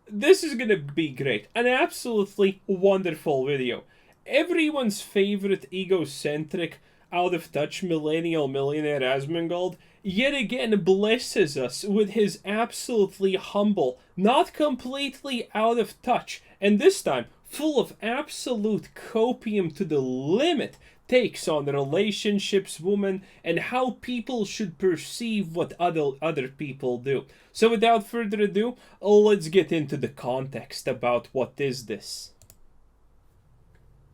this is gonna be great. An absolutely wonderful video. Everyone's favorite egocentric, out of touch millennial millionaire Asmongold yet again blesses us with his absolutely humble, not completely out of touch, and this time full of absolute copium to the limit takes on relationships, women, and how people should perceive what other people do. So without further ado, let's get into the context about what is this.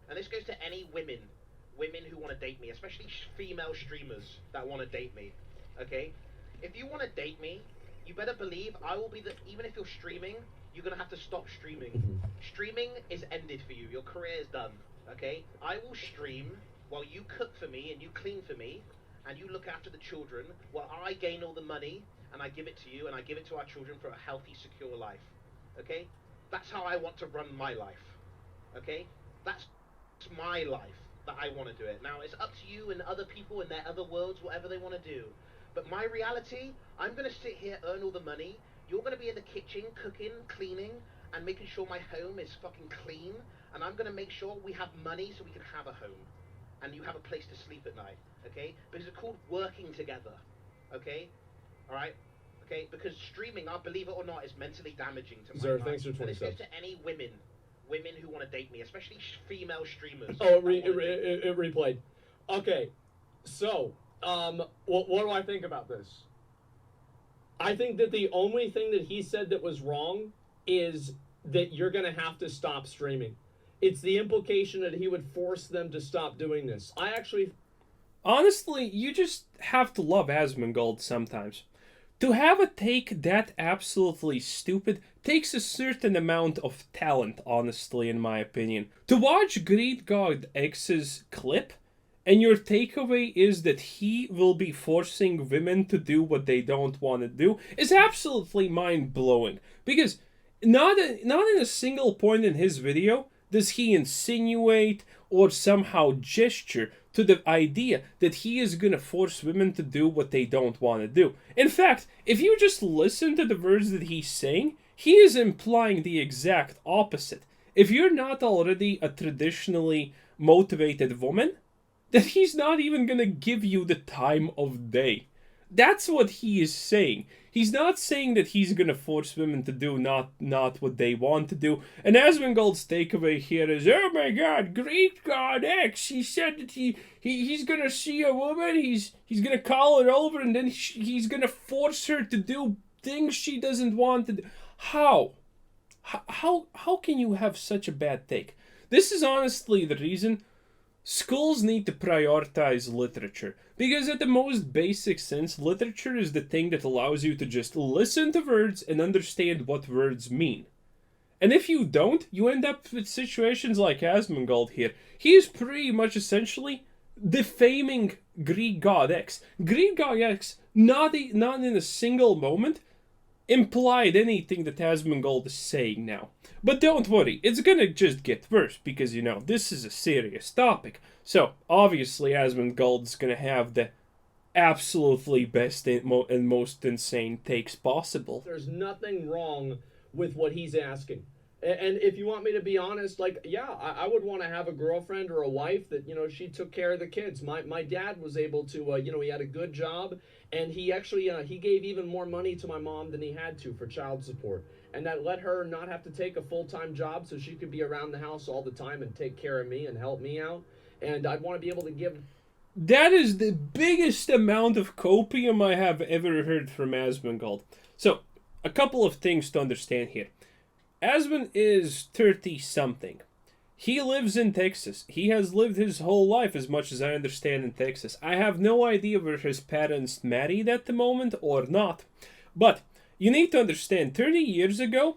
And this goes to any women who want to date me, especially female streamers that want to date me. Okay, if you want to date me, you better believe I will be the. Even if you're streaming, you're gonna have to stop streaming. Streaming is ended for you. Your career is done. Okay, I will stream while you cook for me and you clean for me, and you look after the children while I gain all the money and I give it to you and I give it to our children for a healthy, secure life. Okay, that's how I want to run my life. Okay, that's my life that I want to do it. Now it's up to you and other people in their other worlds, whatever they want to do. But my reality, I'm going to sit here, earn all the money. You're going to be in the kitchen, cooking, cleaning, and making sure my home is fucking clean. And I'm going to make sure we have money so we can have a home. And you have a place to sleep at night, okay? Because it's called working together, okay? Alright? Okay? Because streaming, I believe it or not, is mentally damaging to my life. Thanks for 20 and this subs. goes to any women who want to date me, especially female streamers. Oh, it replayed. Okay, so, what do I think about this? I think that the only thing that he said that was wrong is that you're going to have to stop streaming. It's the implication that he would force them to stop doing this. I actually... Honestly, you just have to love Asmongold sometimes. To have a take that absolutely stupid takes a certain amount of talent, honestly, in my opinion. To watch Greed God X's clip, and your takeaway is that he will be forcing women to do what they don't want to do, is absolutely mind-blowing. Because not in a single point in his video does he insinuate or somehow gesture to the idea that he is going to force women to do what they don't want to do. In fact, if you just listen to the words that he's saying, he is implying the exact opposite. If you're not already a traditionally motivated woman, then he's not even going to give you the time of day. That's what he is saying. He's not saying that he's gonna force women to do not what they want to do. And Asmongold's takeaway here is, oh my God, Greek God X. He said that he's gonna see a woman, he's gonna call her over, and then he's gonna force her to do things she doesn't want to do. How? How can you have such a bad take? This is honestly the reason schools need to prioritize literature. Because at the most basic sense, literature is the thing that allows you to just listen to words and understand what words mean. And if you don't, you end up with situations like Asmongold here. He is pretty much essentially defaming Greek God X. Greek God X, not in a single moment, implied anything that Asmongold is saying now. But don't worry, it's gonna just get worse, because, you know, this is a serious topic. So, obviously, Asmongold's gonna have the absolutely best and most insane takes possible. There's nothing wrong with what he's asking. And if you want me to be honest, like, yeah, I would want to have a girlfriend or a wife that, you know, she took care of the kids. My dad was able to, you know, he had a good job, and he actually, he gave even more money to my mom than he had to for child support. And that let her not have to take a full-time job so she could be around the house all the time and take care of me and help me out. And I'd want to be able to give... That is the biggest amount of copium I have ever heard from Asmongold. So, a couple of things to understand here. Asmon is 30-something. He lives in Texas. He has lived his whole life, as much as I understand, in Texas. I have no idea whether his parents married at the moment or not. But you need to understand, 30 years ago,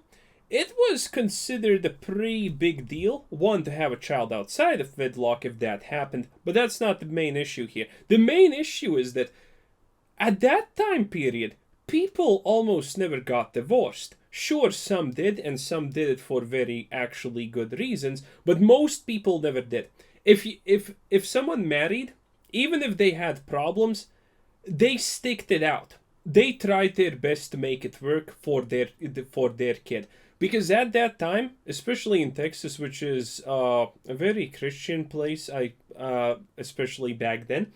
it was considered a pretty big deal, one, to have a child outside of wedlock if that happened. But that's not the main issue here. The main issue is that at that time period, people almost never got divorced. Sure, some did, and some did it for very actually good reasons, but most people never did. If someone married, even if they had problems, they sticked it out. They tried their best to make it work for their kid. Because at that time, especially in Texas, which is a very Christian place, especially back then,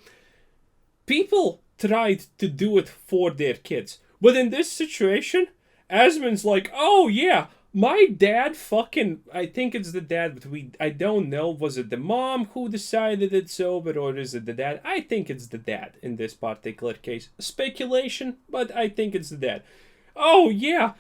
people tried to do it for their kids. But in this situation, Asmund's like, oh yeah, my dad fucking, I think it's the dad, but I don't know, was it the mom who decided it's over, or is it the dad? I think it's the dad in this particular case. Speculation, but I think it's the dad. Oh yeah,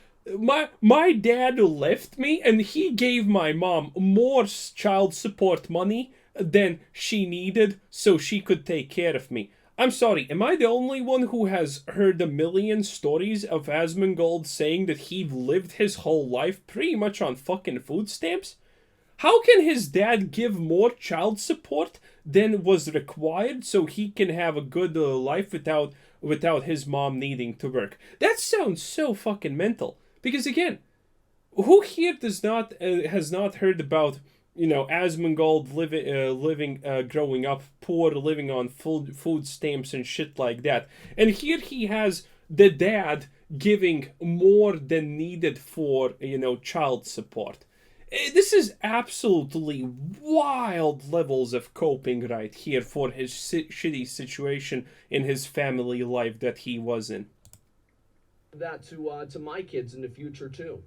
my dad left me, and he gave my mom more child support money than she needed so she could take care of me. I'm sorry, am I the only one who has heard a million stories of Asmongold saying that he lived his whole life pretty much on fucking food stamps? How can his dad give more child support than was required so he can have a good life without his mom needing to work? That sounds so fucking mental. Because again, who here has not heard about Asmongold growing up poor, living on food stamps and shit like that. And here he has the dad giving more than needed for, child support. This is absolutely wild levels of coping right here for his shitty situation in his family life that he was in. That to my kids in the future too.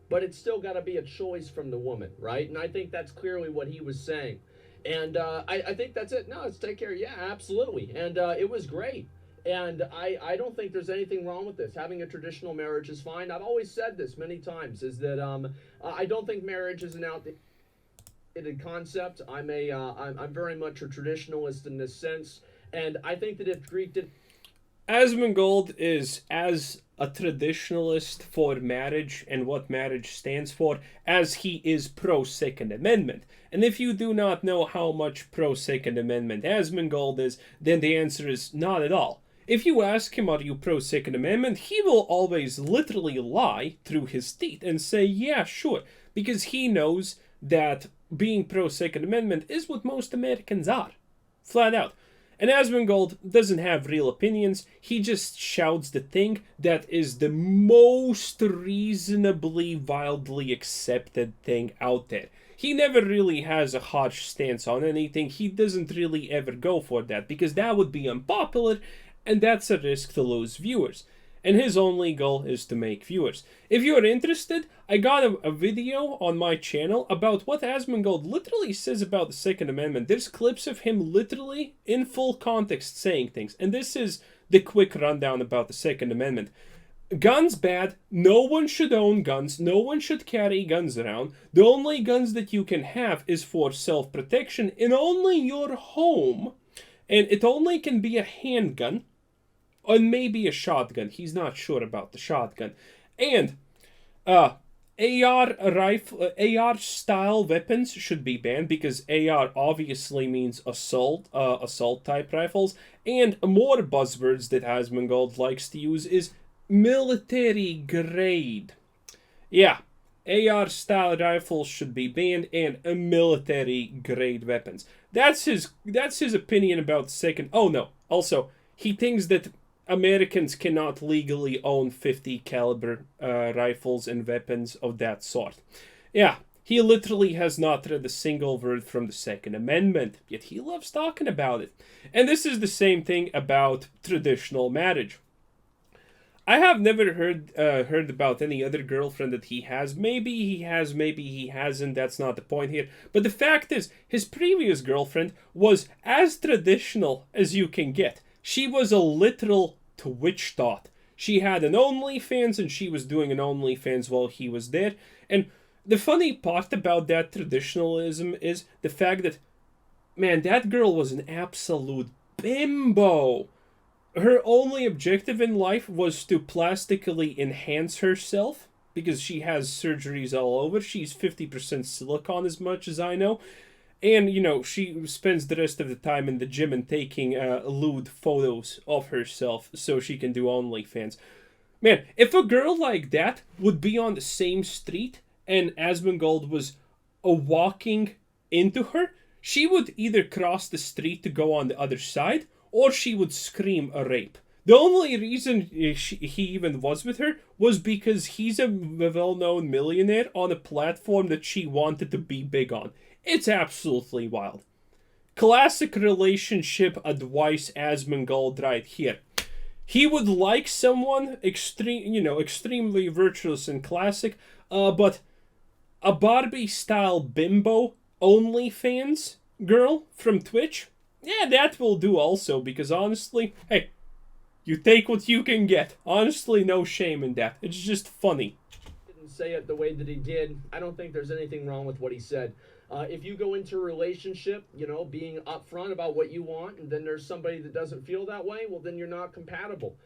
But it's still got to be a choice from the woman, right? And I think that's clearly what he was saying. And I think that's it. No, let's take care. Yeah, absolutely. And it was great. And I don't think there's anything wrong with this. Having a traditional marriage is fine. I've always said this many times, is that I don't think marriage is an outdated concept. I'm very much a traditionalist in this sense. And I think that if Greek did... Asmongold is as a traditionalist for marriage and what marriage stands for as he is pro-Second Amendment. And if you do not know how much pro-Second Amendment Asmongold is, then the answer is not at all. If you ask him, are you pro-Second Amendment, he will always literally lie through his teeth and say, yeah, sure, because he knows that being pro-Second Amendment is what most Americans are. Flat out. And Asmongold doesn't have real opinions, he just shouts the thing that is the most reasonably wildly accepted thing out there. He never really has a harsh stance on anything, he doesn't really ever go for that, because that would be unpopular, and that's a risk to lose viewers. And his only goal is to make viewers. If you're interested, I got a video on my channel about what Asmongold literally says about the Second Amendment. There's clips of him literally, in full context, saying things. And this is the quick rundown about the Second Amendment. Guns bad, no one should own guns, no one should carry guns around. The only guns that you can have is for self-protection in only your home. And it only can be a handgun. And maybe a shotgun. He's not sure about the shotgun. And AR style weapons should be banned because AR obviously means assault type rifles. And more buzzwords that Asmongold likes to use is military grade. Yeah, AR style rifles should be banned and military grade weapons. That's his opinion about the second. Oh no, also he thinks that Americans cannot legally own 50 caliber rifles and weapons of that sort. Yeah, he literally has not read a single word from the Second Amendment, yet he loves talking about it. And this is the same thing about traditional marriage. I have never heard about any other girlfriend that he has. Maybe he has, maybe he hasn't. That's not the point here. But the fact is, his previous girlfriend was as traditional as you can get. She was a literal Twitch dot. She had an OnlyFans and she was doing an OnlyFans while he was there. And the funny part about that traditionalism is the fact that, man, that girl was an absolute bimbo. Her only objective in life was to plastically enhance herself because she has surgeries all over. She's 50% silicone as much as I know. And, she spends the rest of the time in the gym and taking lewd photos of herself so she can do OnlyFans. Man, if a girl like that would be on the same street and Asmongold was walking into her, she would either cross the street to go on the other side or she would scream a rape. The only reason he even was with her was because he's a well-known millionaire on a platform that she wanted to be big on. It's absolutely wild. Classic relationship advice Asmongold right here. He would like someone extremely virtuous and classic, but a Barbie-style bimbo OnlyFans girl from Twitch, yeah, that will do also, because honestly, hey, you take what you can get. Honestly, no shame in that. It's just funny. Didn't say it the way that he did. I don't think there's anything wrong with what he said. If you go into a relationship, being upfront about what you want, and then there's somebody that doesn't feel that way, well, then you're not compatible.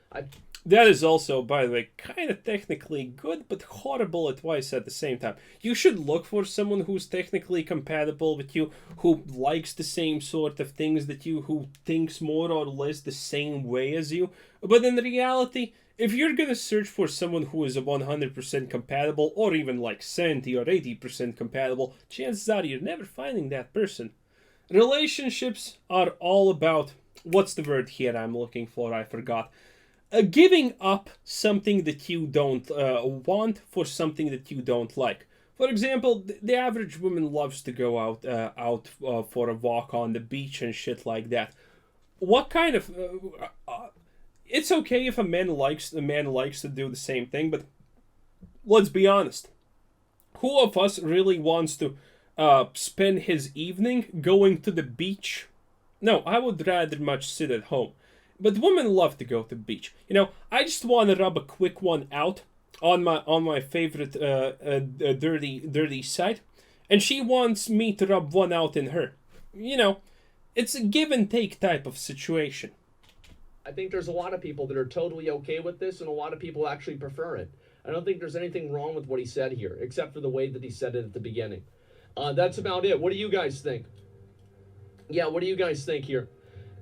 That is also, by the way, kind of technically good, but horrible advice at the same time. You should look for someone who's technically compatible with you, who likes the same sort of things that you, who thinks more or less the same way as you. But in reality, if you're gonna search for someone who is 100% compatible, or even like 70 or 80% compatible, chances are you're never finding that person. Relationships are all about, what's the word here I'm looking for? I forgot. Giving up something that you don't want for something that you don't like. For example, the average woman loves to go out for a walk on the beach and shit like that. What kind of it's okay if a man likes to do the same thing, but let's be honest. Who of us really wants to spend his evening going to the beach? No, I would rather much sit at home. But women love to go to the beach. I just want to rub a quick one out on my favorite dirty site, and she wants me to rub one out in her. It's a give and take type of situation. I think there's a lot of people that are totally okay with this, and a lot of people actually prefer it. I don't think there's anything wrong with what he said here, except for the way that he said it at the beginning. That's about it. What do you guys think? Yeah, what do you guys think here?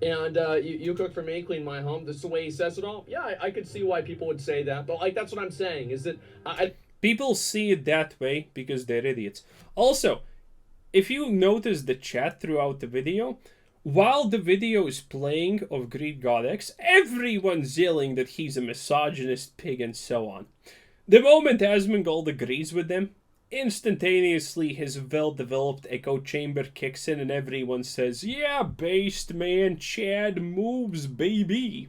And you cook for me, clean my home. This is the way he says it all. Yeah, I could see why people would say that. But that's what I'm saying, is that people see it that way because they're idiots. Also, if you notice the chat throughout the video, while the video is playing of Greek God X, everyone's yelling that he's a misogynist pig and so on. The moment Asmongold agrees with them, instantaneously his well-developed echo chamber kicks in and everyone says, yeah, based man, Chad moves, baby.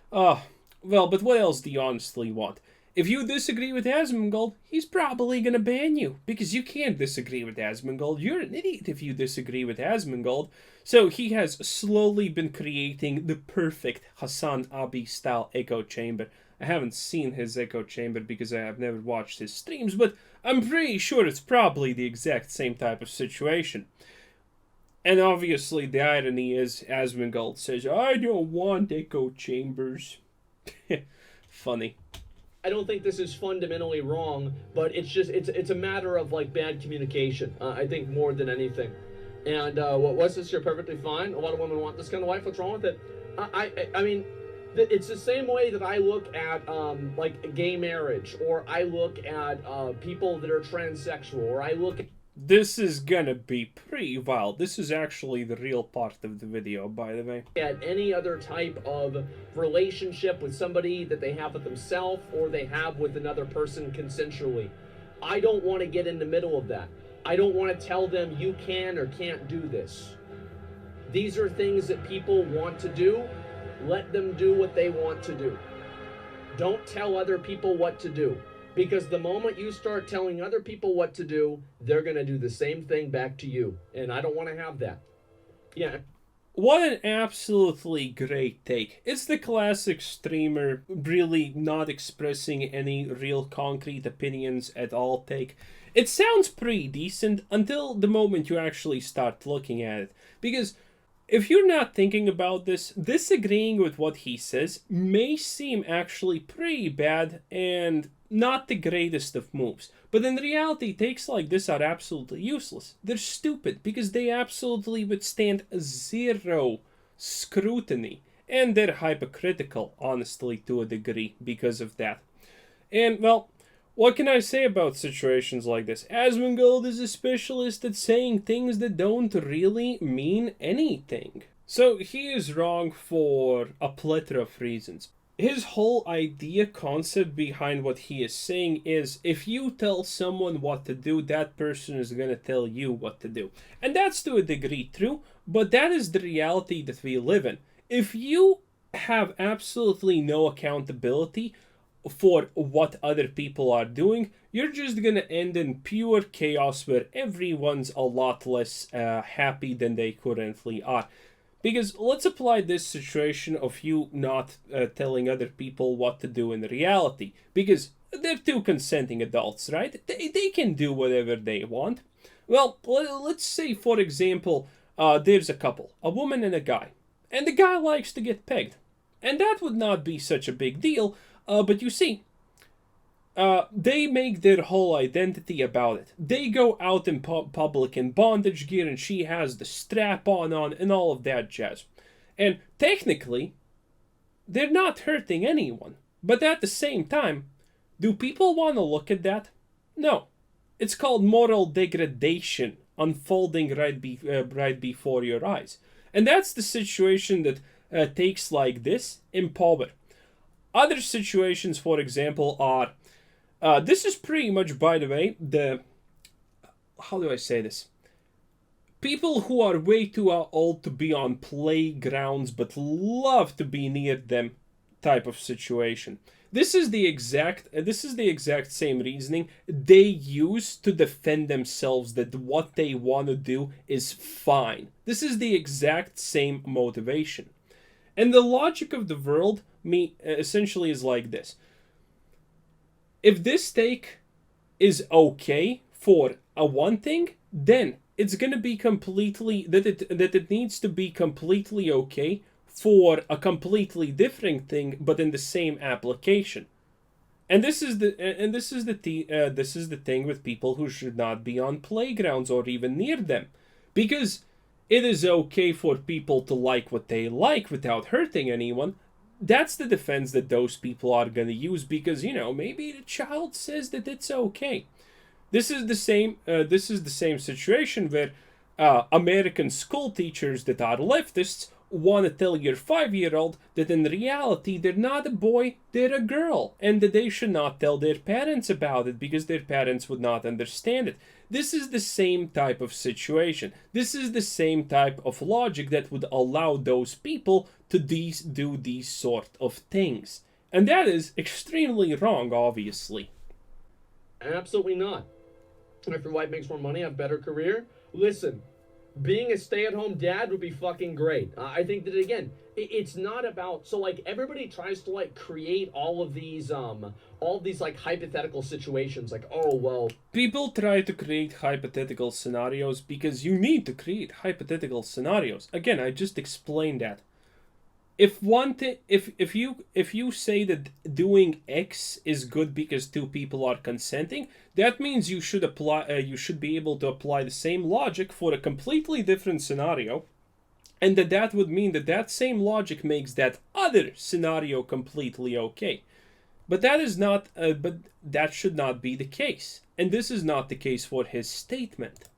Well, but what else do you honestly want? If you disagree with Asmongold, he's probably gonna ban you, because you can't disagree with Asmongold. You're an idiot if you disagree with Asmongold. So he has slowly been creating the perfect Hassan Abi-style echo chamber. I haven't seen his echo chamber because I have never watched his streams, but I'm pretty sure it's probably the exact same type of situation. And obviously the irony is Asmongold says, I don't want echo chambers. Funny. I don't think this is fundamentally wrong, but it's a matter of bad communication. I think more than anything. And what's this? You're perfectly fine. A lot of women want this kind of wife. What's wrong with it? I mean, it's the same way that I look at gay marriage, or I look at people that are transsexual, or I look at... This is gonna be pretty wild. This is actually the real part of the video, by the way. At any other type of relationship with somebody that they have with themselves or they have with another person consensually. I don't want to get in the middle of that. I don't want to tell them you can or can't do this. These are things that people want to do. Let them do what they want to do. Don't tell other people what to do. Because the moment you start telling other people what to do, they're going to do the same thing back to you. And I don't want to have that. Yeah. What an absolutely great take. It's the classic streamer really not expressing any real concrete opinions at all take. It sounds pretty decent until the moment you actually start looking at it. Because if you're not thinking about this, disagreeing with what he says may seem actually pretty bad and not the greatest of moves. But in reality, takes like this are absolutely useless. They're stupid because they absolutely withstand zero scrutiny. And they're hypocritical, honestly, to a degree because of that. And, well, what can I say about situations like this? Asmongold is a specialist at saying things that don't really mean anything. So he is wrong for a plethora of reasons. his whole idea concept behind what he is saying is if you tell someone what to do, that person is going to tell you what to do. And that's to a degree true, but that is the reality that we live in. If you have absolutely no accountability for what other people are doing, you're just gonna end in pure chaos where everyone's a lot less happy than they currently are. Because let's apply this situation of you not telling other people what to do in reality. Because they're two consenting adults, right? They can do whatever they want. Well, let's say, for example, there's a couple, a woman and a guy. And the guy likes to get pegged. And that would not be such a big deal, but you see, they make their whole identity about it. They go out in public in bondage gear, and she has the strap on, and all of that jazz. And technically, they're not hurting anyone. But at the same time, do people want to look at that? No. It's called moral degradation unfolding right before your eyes. And that's the situation that takes like this in power. Other situations, for example, are this is pretty much, by the way, the how do I say this? People who are way too old to be on playgrounds but love to be near them type of situation. This is the exact same reasoning they use to defend themselves that what they want to do is fine. This is the exact same motivation. And the logic of the world essentially is like this. If this take is okay for a one thing, then it's gonna be completely that it needs to be completely okay for a completely different thing, but in the same application. And this is the thing with people who should not be on playgrounds or even near them, because it is okay for people to like what they like without hurting anyone. That's the defense that those people are going to use because, maybe the child says that it's okay. This is the same situation where American school teachers that are leftists want to tell your 5-year-old that in reality they're not a boy, they're a girl, and that they should not tell their parents about it because their parents would not understand it. This is the same type of situation. This is the same type of logic that would allow those people to do these sort of things. And that is extremely wrong, obviously. Absolutely not. If your wife makes more money, have a better career, listen, being a stay-at-home dad would be fucking great. I think that, again, it's not about, so like everybody tries to like create all of these like hypothetical situations, like, oh well, people try to create hypothetical scenarios because you need to create hypothetical scenarios. Again, I just explained that. If you say that doing X is good because two people are consenting, that means you should be able to apply the same logic for a completely different scenario, and that would mean that same logic makes that other scenario completely okay. But that is not. But that should not be the case, and this is not the case for his statement.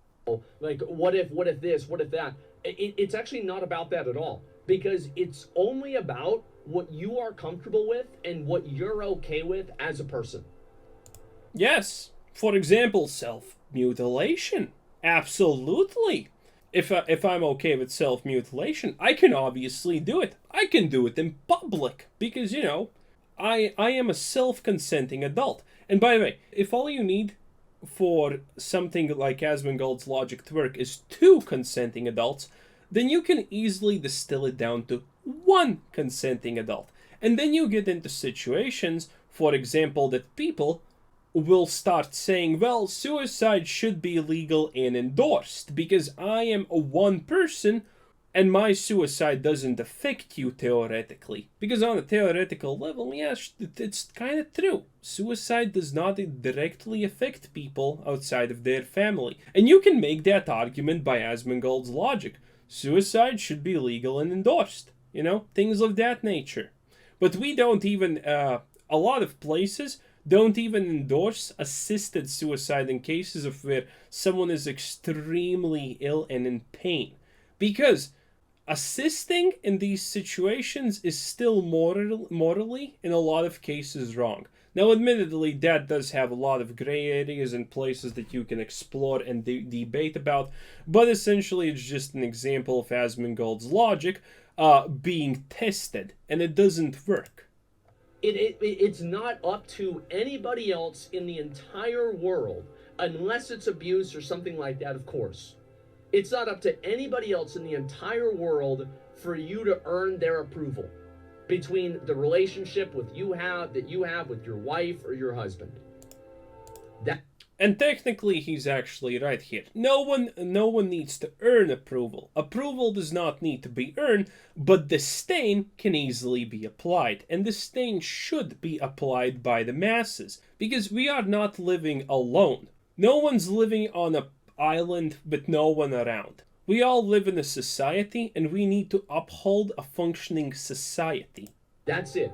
Like, what if this, what if that? It's actually not about that at all. Because it's only about what you are comfortable with and what you're okay with as a person. Yes. For example, self-mutilation. Absolutely. If I'm okay with self-mutilation, I can obviously do it. I can do it in public because, I am a self-consenting adult. And by the way, if all you need for something like Asmongold's logic to work is 2 consenting adults, then you can easily distill it down to 1 consenting adult. And then you get into situations, for example, that people will start saying, well, suicide should be legal and endorsed because I am a one person and my suicide doesn't affect you theoretically. Because on a theoretical level, yes, it's kind of true. Suicide does not directly affect people outside of their family. And you can make that argument by Asmongold's logic. Suicide should be legal and endorsed. Things of that nature. But we don't even, a lot of places don't even endorse assisted suicide in cases of where someone is extremely ill and in pain. Because assisting in these situations is still morally, in a lot of cases, wrong. Now, admittedly, that does have a lot of gray areas and places that you can explore and debate about, but essentially it's just an example of Asmongold's logic being tested, and it doesn't work. It's not up to anybody else in the entire world, unless it's abuse or something like that, of course. It's not up to anybody else in the entire world for you to earn their approval between the relationship that you have with your wife or your husband. And technically, he's actually right here. No one needs to earn approval. Approval does not need to be earned, but disdain can easily be applied. And disdain should be applied by the masses, because we are not living alone. No one's living on an island with no one around. We all live in a society, and we need to uphold a functioning society. That's it.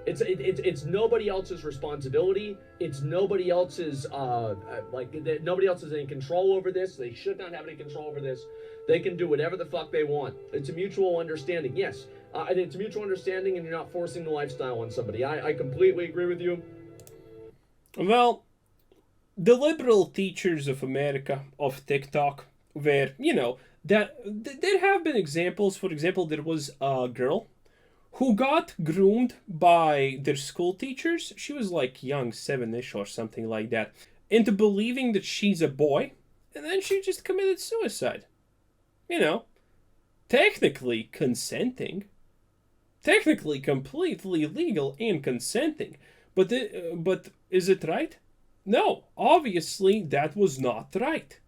It's nobody else's responsibility. It's nobody else's nobody else is in control over this. They should not have any control over this. They can do whatever the fuck they want. It's a mutual understanding. Yes, it's a mutual understanding, and you're not forcing the lifestyle on somebody. I completely agree with you. Well, the liberal teachers of America, of TikTok, where, that there have been examples. For example, there was a girl who got groomed by their school teachers. She was like young, 7-ish or something like that, into believing that she's a boy, and then she just committed suicide. Technically consenting. Technically completely legal and consenting. But is it right? No, obviously that was not right.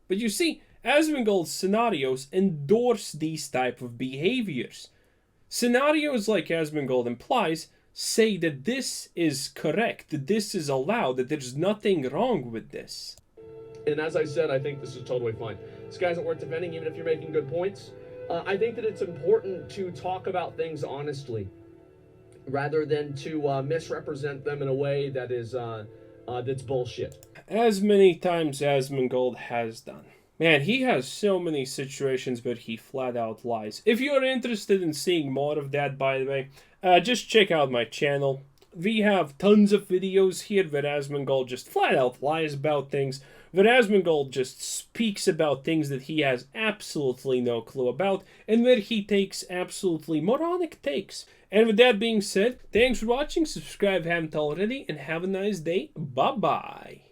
But you see, Asmongold's scenarios endorse these type of behaviors. Scenarios like Asmongold implies say that this is correct, that this is allowed, that there's nothing wrong with this. And as I said, I think this is totally fine. This guy isn't worth defending, even if you're making good points. I think that it's important to talk about things honestly, rather than to misrepresent them in a way that is that's bullshit. As many times Asmongold has done. Man, he has so many situations where he flat out lies. If you're interested in seeing more of that, by the way, just check out my channel. We have tons of videos here where Asmongold just flat out lies about things, where Asmongold just speaks about things that he has absolutely no clue about, and where he takes absolutely moronic takes. And with that being said, thanks for watching, subscribe if you haven't already, and have a nice day. Bye-bye.